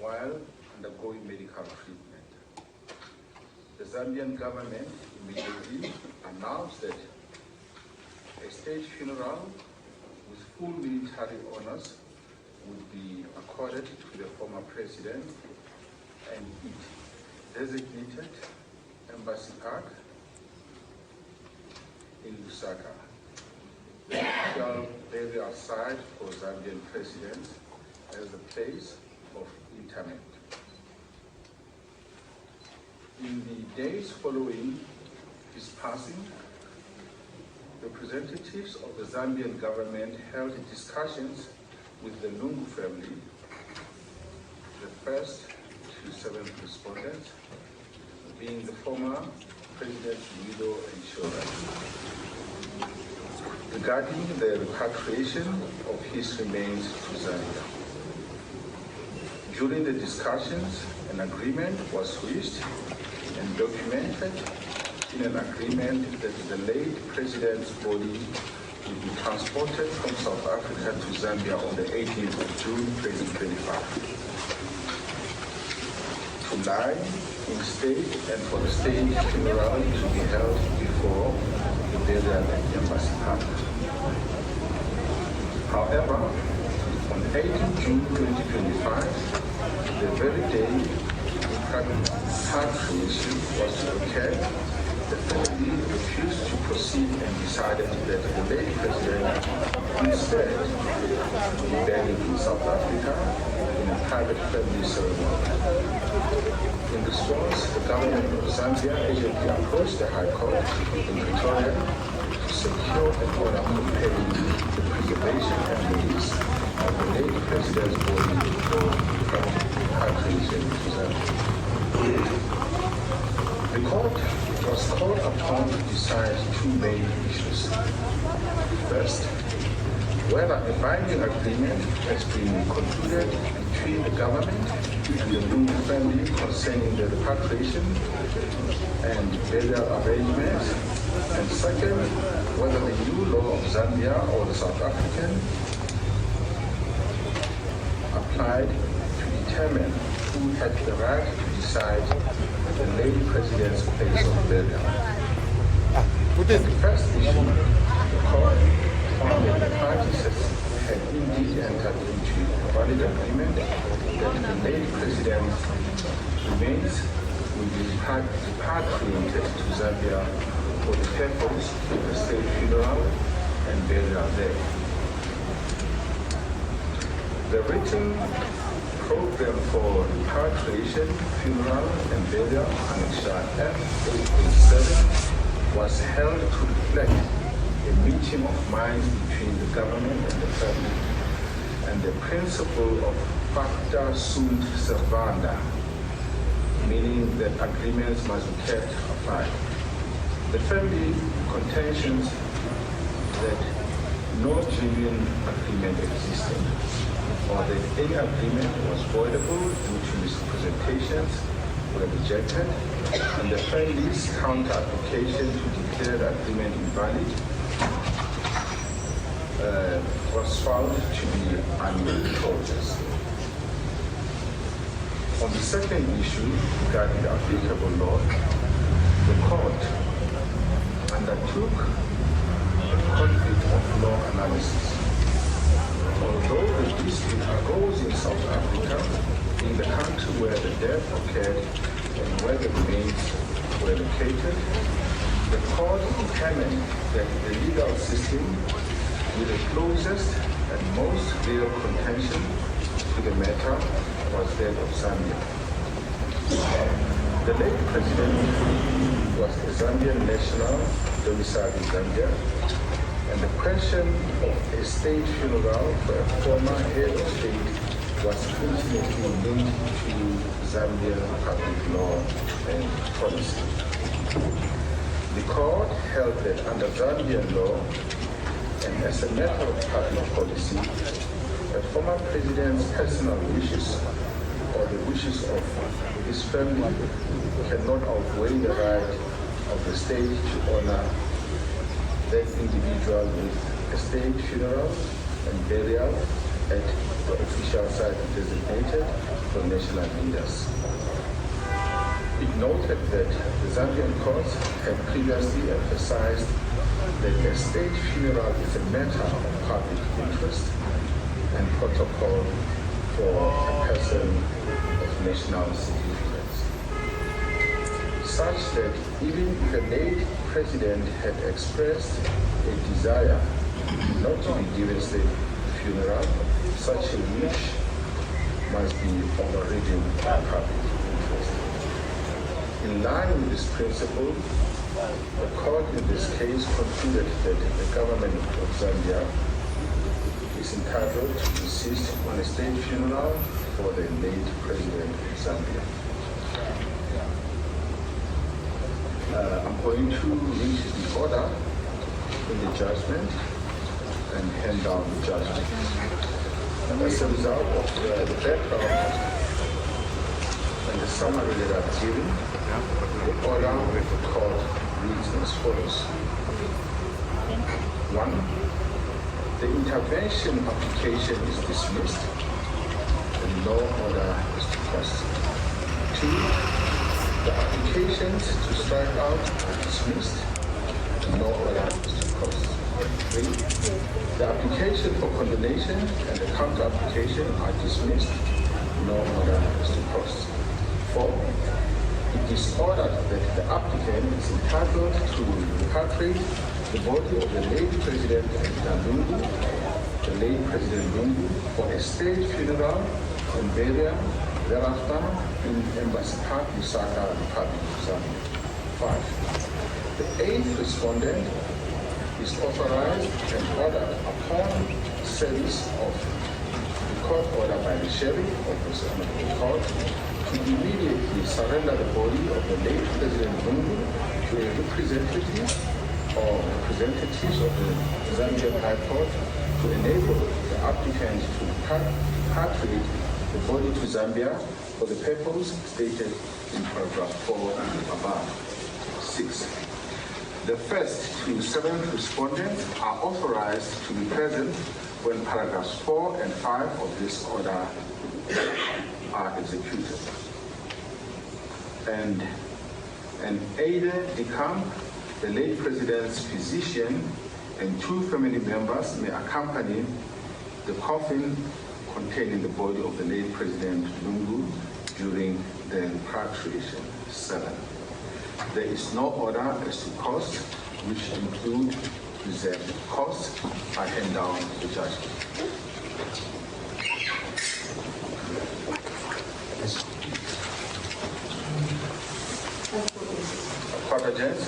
while undergoing medical treatment. The Zambian government immediately announced that a state funeral with full military honors would be accorded to the former president, and it designated Embassy Park in Lusaka, the official burial site for Zambian presidents, as a place of interment. In the days following his passing, representatives of the Zambian government held discussions with the Lungu family, the first to 7 respondents being the former President widow and children, regarding the repatriation of his remains to Zambia. During the discussions, an agreement was reached and documented in an agreement that the late president's body would be transported from South Africa to Zambia on the 18th of June 2025 to lie in state and for the state funeral to be held before the burial at Embassy Park. However, on 18 June 2025, the very day repatriation was to occur, the family refused to proceed and decided that the late president instead be buried in South Africa in a private family ceremony. In response, the government of Zambia urgently approached the High Court in Pretoria to secure an order compelling the preservation and release of the late president's body for repatriation to Zambia. The court was called upon to decide 2 main issues. First, whether a binding agreement has been concluded between the government and the Lungu family concerning the repatriation and burial arrangements, and second, whether the new law of Zambia or the South African applied to determine who had the right to decide the late president's place of burial. The first issue, the court found that the parties had indeed entered into a valid agreement that the late president's remains would be repatriated to Zambia for the purpose of the state funeral and burial there. The written program for repatriation, funeral, and burial, Annexure F-887, was held to reflect a meeting of minds between the government and the family, and the principle of pacta sunt servanda, meaning that agreements must be kept applied. The family contentions that no genuine agreement existed, or that any agreement was voidable due to misrepresentations were rejected, and the family's counter-application to declare the agreement invalid was found to be unmeritorious. On the second issue regarding the applicable law, the court undertook a conflict of law analysis. Although the dispute arose in South Africa, in the country where the death occurred and where the remains were located, the court determined that the legal system with the closest and most real contention to the matter was that of Zambia. The late president was a Zambian national domiciled in Zambia, and the question of a state funeral for a former head of state was intimately linked to Zambian public law and policy. The court held that under Zambian law, and as a matter of public policy, a former president's personal wishes or the wishes of his family cannot outweigh the right of the state to honor that individual with a state funeral and burial at the official site designated for national leaders. It noted that the Zambian courts had previously emphasized that a state funeral is a matter of public interest and protocol for a person of national significance, such that even if a late president had expressed a desire not to be given state funeral, such a wish must be overridden by public interest. In line with this principle, the court in this case concluded that the government of Zambia is entitled to insist on a state funeral for the late president of Zambia. I'm going to read the order in the judgment and hand down the judgment. As a result of the background and the summary that I've given, the order of the court reads as follows. 1. The intervention application is dismissed and no order is to proceed. 2. The applications to strike out are dismissed and no order is to proceed. 3. The application for condonation and the counter application are dismissed, no order is to proceed. 4. It is ordered that the applicant is entitled to repatriate the body of the late President Lungu, the late President Lungu, for a state funeral and burial thereafter in Embassy Park, Lusaka, Republic of Zambia. 5. The 8th respondent is authorized and ordered upon service of the court order by the sheriff of the court to immediately surrender the body of the late President Lungu to a representative or representatives of the Zambian High Court to enable the applicant to repatriate the body to Zambia for the purpose stated in paragraph 4 above. 6. The 1st to 7th respondents are authorized to be present when paragraphs 4 and 5 of this order are executed. And an aide-de-camp, the late president's physician, and 2 family members may accompany the coffin containing the body of the late President Lungu during the repatriation. 7. There is no order as to costs, which include reserved costs. I hand down the judgment. Quarter judge.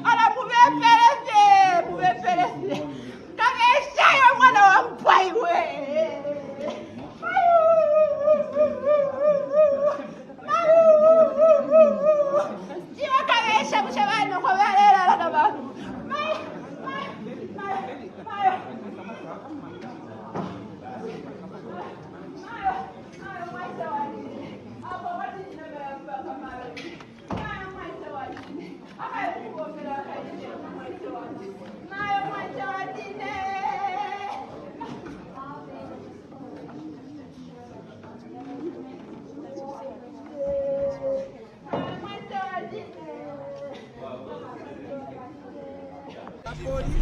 Ala Gracias.